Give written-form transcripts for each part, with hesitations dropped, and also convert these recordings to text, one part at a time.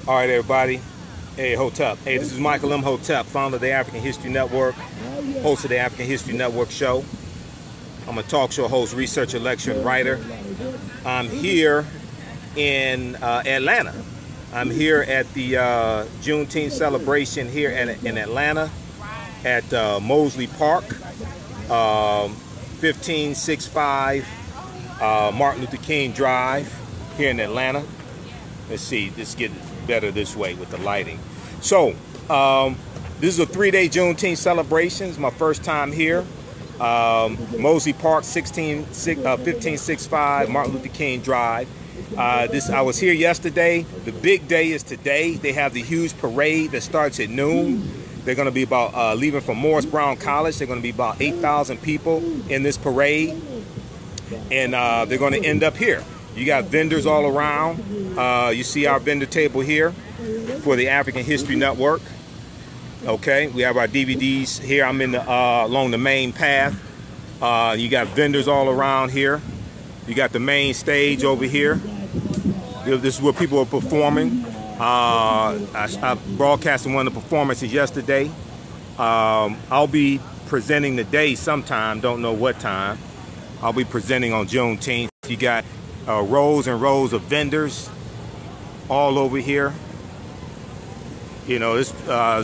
All right, everybody. Hey, Hotep. Hey, this is Michael Imhotep, founder of the African History Network, host of the African History Network show. I'm a talk show host, researcher, lecturer, and writer. I'm here in Atlanta. I'm here at the Juneteenth celebration here in Atlanta at Mozley Park, 1565 Martin Luther King Drive here in Atlanta. Let's see, let's get better this way with the lighting. So, this is a 3-day Juneteenth celebration. It's my first time here. Mozley Park, 1565 Martin Luther King Drive. I was here yesterday. The big day is today. They have the huge parade that starts at noon. They're going to be about leaving from Morris Brown College. They're going to be about 8,000 people in this parade, and they're going to end up here. You got vendors all around. You see our vendor table here for the African History Network. Okay, we have our DVDs here. I'm in the along the main path. You got vendors all around here. You got the main stage over here. This is where people are performing. I broadcasted one of the performances yesterday. I'll be presenting today sometime, don't know what time. I'll be presenting on Juneteenth. You got rows and rows of vendors all over here. You know, there's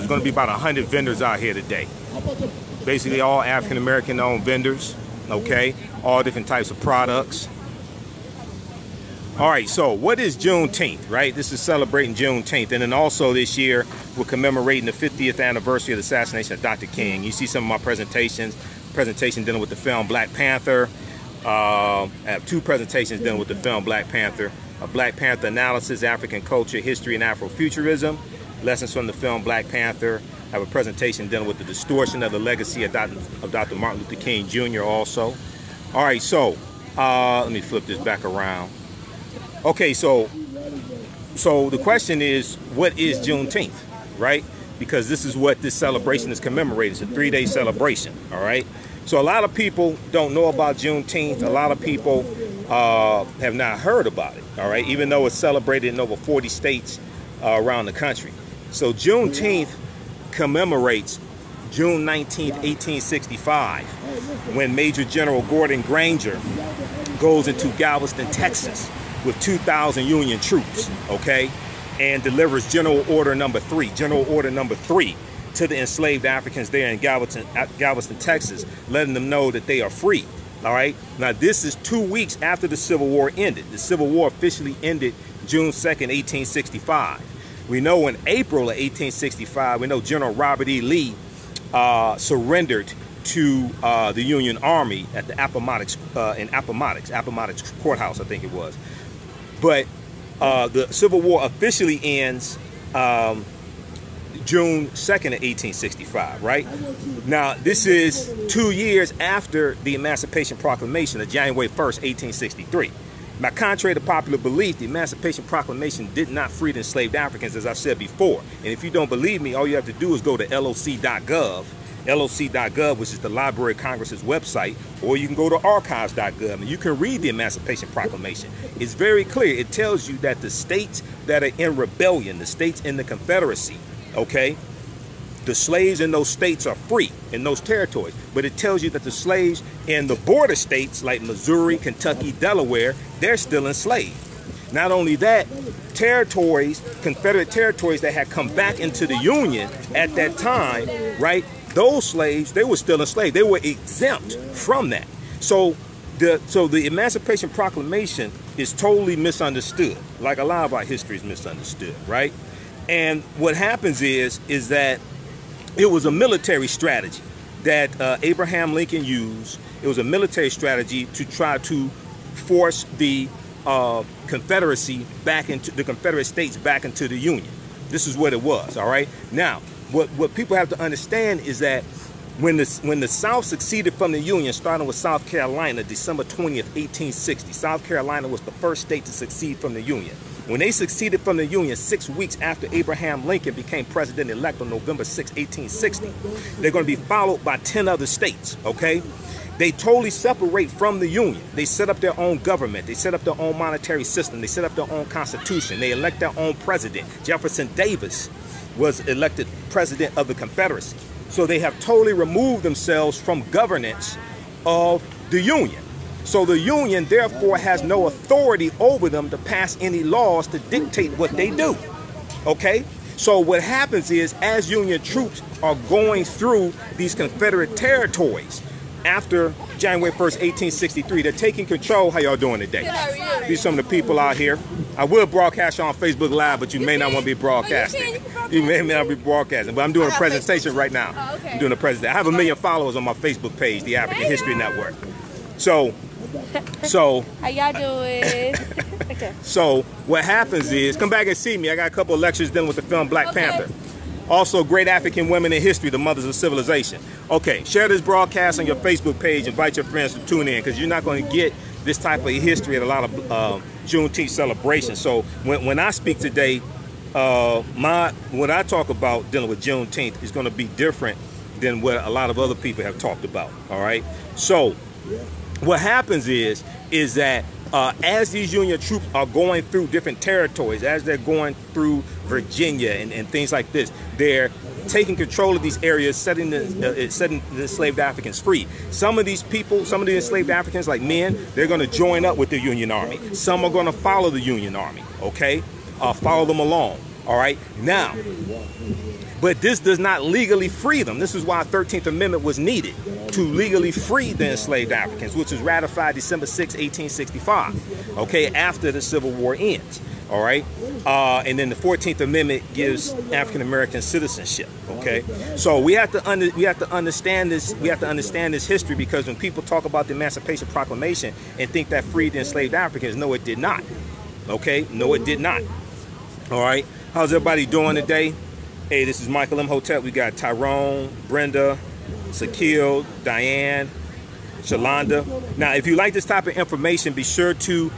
going to be about 100 vendors out here today. Basically all African-American owned vendors, okay? All different types of products. All right, so what is Juneteenth, right? This is celebrating Juneteenth. And then also this year, we're commemorating the 50th anniversary of the assassination of Dr. King. You see some of my presentation dealing with the film Black Panther. I have 2 presentations dealing with the film Black Panther. A Black Panther analysis, African culture, history, and Afrofuturism. Lessons from the film Black Panther. I have a presentation dealing with the distortion of the legacy of Dr. Martin Luther King Jr. also. All right, so let me flip this back around. Okay, so the question is, what is Juneteenth, right? Because this is what this celebration is commemorating. It's a 3-day celebration, all right? So a lot of people don't know about Juneteenth. A lot of people have not heard about it, all right? Even though it's celebrated in over 40 states around the country. So Juneteenth commemorates June 19th, 1865, when Major General Gordon Granger goes into Galveston, Texas, with 2,000 Union troops, okay, and delivers General Order Number 3 to the enslaved Africans there in Galveston, Texas, letting them know that they are free. All right. Now, this is 2 weeks after the Civil War ended. The Civil War officially ended June 2nd, 1865. We know in April of 1865, we know General Robert E. Lee surrendered to the Union Army at the Appomattox Courthouse, I think it was. But the Civil War officially ends June 2nd of 1865, right? Now, this is 2 years after the Emancipation Proclamation of January 1st, 1863. Now, contrary to popular belief, the Emancipation Proclamation did not free the enslaved Africans, as I've said before. And if you don't believe me, all you have to do is go to loc.gov, loc.gov, which is the Library of Congress's website, or you can go to archives.gov, and you can read the Emancipation Proclamation. It's very clear. It tells you that the states that are in rebellion, the states in the Confederacy, okay, the slaves in those states are free in those territories. But it tells you that the slaves in the border states like Missouri, Kentucky, Delaware, they're still enslaved. Not only that, territories, Confederate territories that had come back into the Union at that time, right, those slaves, they were still enslaved. They were exempt from that. So the Emancipation Proclamation is totally misunderstood, like a lot of our history is misunderstood, right? And what happens is that it was a military strategy that Abraham Lincoln used. It was a military strategy to try to force the Confederacy back into the Confederate States back into the Union. This is what it was, all right? Now, what people have to understand is that when the South seceded from the Union, starting with South Carolina, December 20th, 1860, South Carolina was the first state to secede from the Union. When they seceded from the Union 6 weeks after Abraham Lincoln became president-elect on November 6, 1860, they're going to be followed by 10 other states, okay? They totally separate from the Union. They set up their own government. They set up their own monetary system. They set up their own constitution. They elect their own president. Jefferson Davis was elected president of the Confederacy. So they have totally removed themselves from governance of the Union. So the Union, therefore, has no authority over them to pass any laws to dictate what they do. Okay? So what happens is, as Union troops are going through these Confederate territories, after January 1st, 1863, they're taking control. How y'all doing today? These are some of the people out here. I will broadcast on Facebook Live, but you may not want to be broadcasting. You may not be broadcasting, but I'm doing a presentation right now. I'm doing a presentation. I have 1 million followers on my Facebook page, the African History Network. So how y'all doing? Okay. So what happens is, come back and see me. I got a couple of lectures done with the film Black Panther. Also, great African women in history, the mothers of civilization. Okay, share this broadcast on your Facebook page. Invite your friends to tune in, because you're not going to get this type of history at a lot of Juneteenth celebrations. So when I speak today, what I talk about dealing with Juneteenth is going to be different than what a lot of other people have talked about. All right. So what happens is that as these Union troops are going through different territories, as they're going through Virginia and things like this, they're taking control of these areas, setting the enslaved Africans free. Some of these people, some of the enslaved Africans, like men, they're going to join up with the Union Army. Some are going to follow the Union Army, okay? Follow them along, all right? Now, but this does not legally free them. This is why 13th Amendment was needed, to legally free the enslaved Africans, which was ratified December 6, 1865, okay, after the Civil War ends, all right? And then the 14th Amendment gives African American citizenship, okay? So we have to understand this. We have to understand this history, because when people talk about the Emancipation Proclamation and think that freed the enslaved Africans, no, it did not, okay? No, it did not, all right? How's everybody doing today? Hey, this is Michael Imhotep. We got Tyrone, Brenda, Sakil, Diane, Shalonda. Now, if you like this type of information, be sure to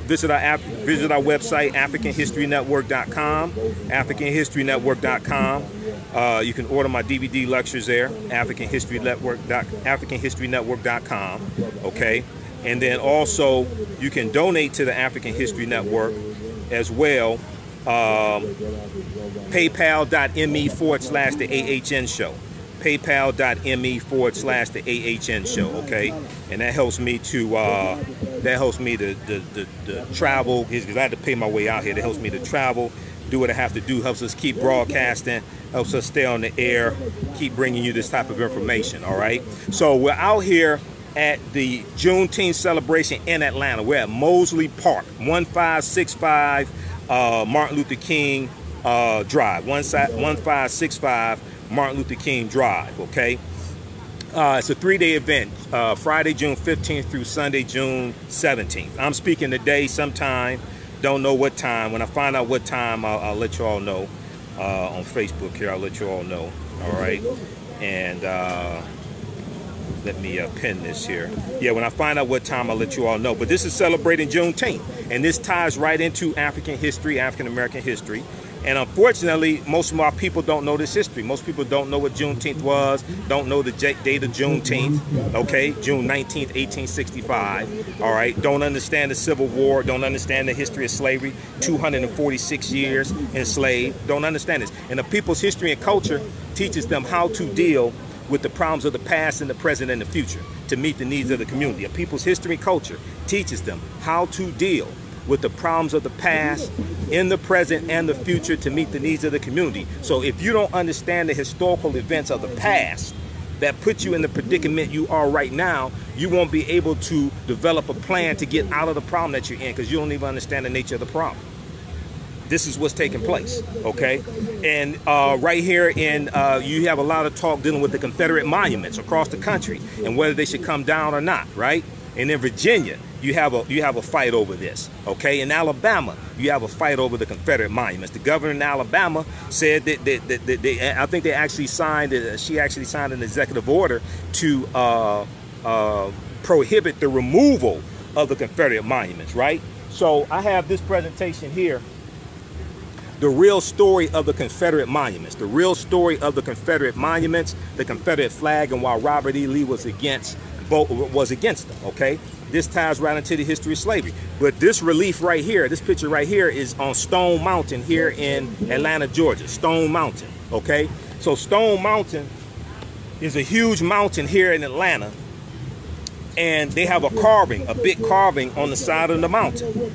visit our website, AfricanHistoryNetwork.com, AfricanHistoryNetwork.com. You can order my DVD lectures there, AfricanHistoryNetwork.com. Okay, and then also you can donate to the African History Network as well. PayPal.me/the AHN show. PayPal.me/the AHN show. Okay, and that helps me to travel, because I had to pay my way out here. That helps me to travel, do what I have to do, helps us keep broadcasting, helps us stay on the air, keep bringing you this type of information. All right, so we're out here at the Juneteenth celebration in Atlanta. We're at Mozley Park, 1565 Martin Luther King Drive, 1565 Martin Luther King Drive, okay? It's a 3-day event, Friday, June 15th through Sunday, June 17th. I'm speaking today sometime, don't know what time. When I find out what time, I'll let you all know on Facebook here. I'll let you all know, all right? And let me pin this here. Yeah, when I find out what time, I'll let you all know. But this is celebrating Juneteenth, and this ties right into African history, African American history. And unfortunately, most of our people don't know this history. Most people don't know what Juneteenth was, don't know the date of Juneteenth, okay? June 19th, 1865, all right? Don't understand the Civil War, don't understand the history of slavery, 246 years enslaved, don't understand this. And the people's history and culture teaches them how to deal with the problems of the past and the present and the future to meet the needs of the community. A people's history and culture teaches them how to deal with the problems of the past, in the present, and the future to meet the needs of the community. So if you don't understand the historical events of the past that put you in the predicament you are right now, you won't be able to develop a plan to get out of the problem that you're in, because you don't even understand the nature of the problem. This is what's taking place, okay? And right here you have a lot of talk dealing with the Confederate monuments across the country and whether they should come down or not, right? And in Virginia, you have a fight over this, okay? In Alabama, you have a fight over the Confederate monuments. The governor in Alabama said that I think they actually signed, she actually signed an executive order to prohibit the removal of the Confederate monuments, right? So I have this presentation here, the real story of the Confederate monuments, the real story of the Confederate monuments, the Confederate flag, and why Robert E. Lee was against them, okay? This ties right into the history of slavery. But this relief right here, this picture right here is on Stone Mountain here in Atlanta, Georgia. Stone Mountain, okay? So Stone Mountain is a huge mountain here in Atlanta, and they have a carving, a big carving on the side of the mountain.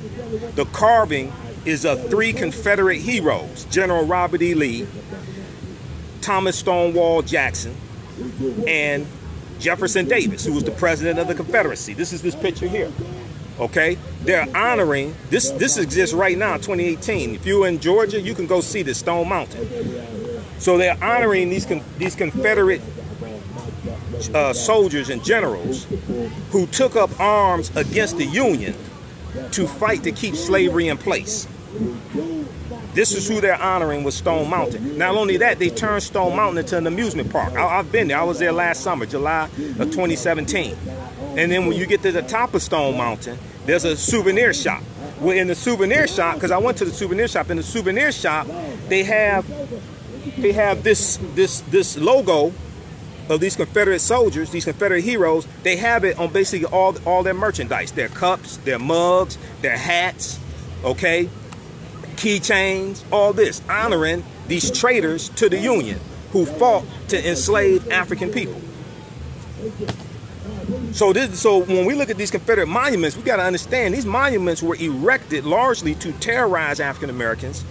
The carving is of 3 Confederate heroes: General Robert E. Lee, Thomas Stonewall Jackson, and Jefferson Davis, who was the president of the Confederacy. This is this picture here, okay? They're honoring, this exists right now, 2018. If you're in Georgia, you can go see this, Stone Mountain. So they're honoring these Confederate soldiers and generals who took up arms against the Union to fight to keep slavery in place. This is who they're honoring with Stone Mountain. Not only that, they turned Stone Mountain into an amusement park. I've been there. I was there last summer, July of 2017. And then when you get to the top of Stone Mountain, there's a souvenir shop. Well, in the souvenir shop, because I went to the souvenir shop, in the souvenir shop, they have this logo of these Confederate soldiers, these Confederate heroes. They have it on basically all their merchandise, their cups, their mugs, their hats, okay? Keychains, all this, honoring these traitors to the Union who fought to enslave African people. So when we look at these Confederate monuments, we got to understand these monuments were erected largely to terrorize African Americans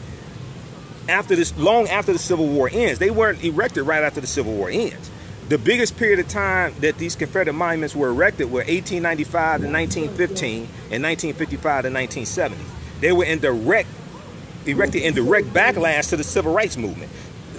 long after the Civil War ends. They weren't erected right after the Civil War ends. The biggest period of time that these Confederate monuments were erected were 1895 to 1915 and 1955 to 1970. They were erected in direct backlash to the Civil Rights Movement.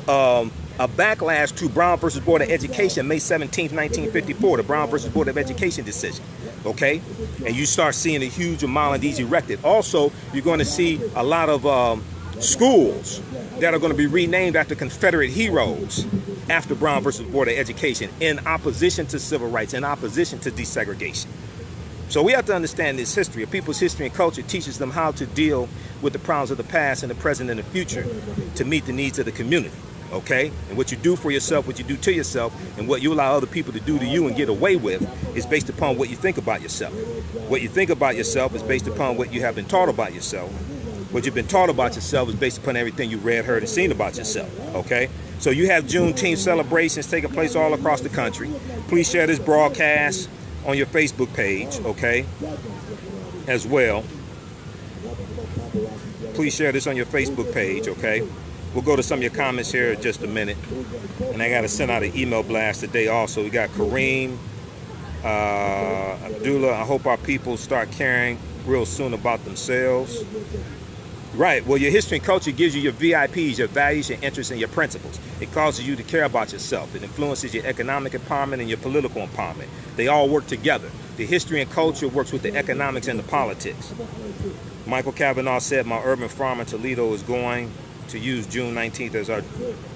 A backlash to Brown versus Board of Education, May 17th, 1954, the Brown versus Board of Education decision, okay? And you start seeing a huge amount of these erected. Also, you're going to see a lot of schools that are going to be renamed after Confederate heroes after Brown versus Board of Education, in opposition to civil rights, in opposition to desegregation. So we have to understand this history. A people's history and culture teaches them how to deal with the problems of the past and the present and the future to meet the needs of the community, okay? And what you do for yourself, what you do to yourself, and what you allow other people to do to you and get away with is based upon what you think about yourself. What you think about yourself is based upon what you have been taught about yourself. What you've been taught about yourself is based upon everything you read, heard, and seen about yourself, okay? So you have Juneteenth celebrations taking place all across the country. Please share this broadcast on your Facebook page, okay, as well. Please share this on your Facebook page, okay? We'll go to some of your comments here in just a minute. And I got to send out an email blast today also. We got Kareem, Abdullah. I hope our people start caring real soon about themselves. Right, well, your history and culture gives you your VIPs, your values, your interests, and your principles. It causes you to care about yourself. It influences your economic empowerment and your political empowerment. They all work together. The history and culture works with the economics and the politics. Michael Kavanaugh said, my urban farm in Toledo is going to use June 19th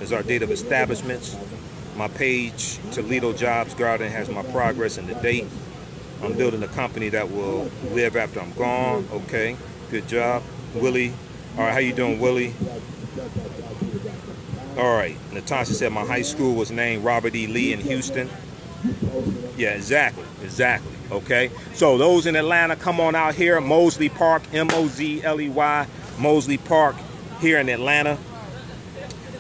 as our date of establishments. My page, Toledo Jobs Garden, has my progress and the date. I'm building a company that will live after I'm gone. Okay, good job. Willie. All right, how you doing, Willie? All right, Natasha said my high school was named Robert E. Lee in Houston. Yeah, exactly, okay? So those in Atlanta, come on out here, Mozley Park, M-O-Z-L-E-Y, Mozley Park here in Atlanta.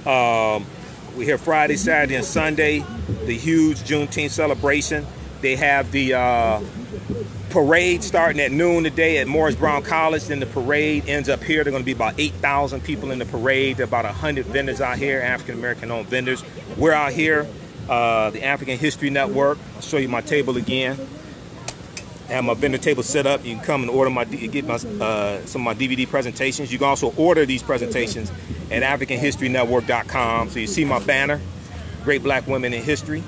We're here Friday, Saturday, and Sunday, the huge Juneteenth celebration. They have the parade starting at noon today at Morris Brown College. Then the parade ends up here. There are going to be about 8,000 people in the parade. There are about 100 vendors out here, African-American owned vendors. We're out here, the African History Network. I'll show you my table again. I have my vendor table set up. You can come and order get some of my DVD presentations. You can also order these presentations at AfricanHistoryNetwork.com. So you see my banner, Great Black Women in History,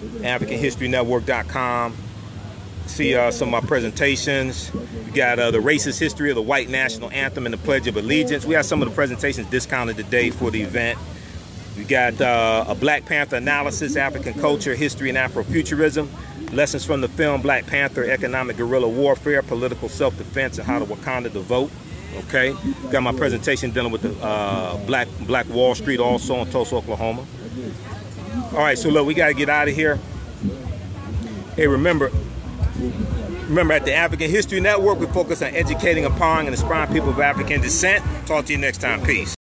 AfricanHistoryNetwork.com. See some of my presentations. We got the racist history of the white national anthem and the Pledge of Allegiance. We have some of the presentations discounted today for the event. We got a Black Panther analysis, African culture, history, and Afrofuturism. Lessons from the film Black Panther, economic guerrilla warfare, political self-defense, and how to Wakanda to vote. Okay. Got my presentation dealing with the Black Wall Street also in Tulsa, Oklahoma. All right, so look, we got to get out of here. Hey, remember at the African History Network, we focus on educating, empowering, and inspiring people of African descent. Talk to you next time. Peace.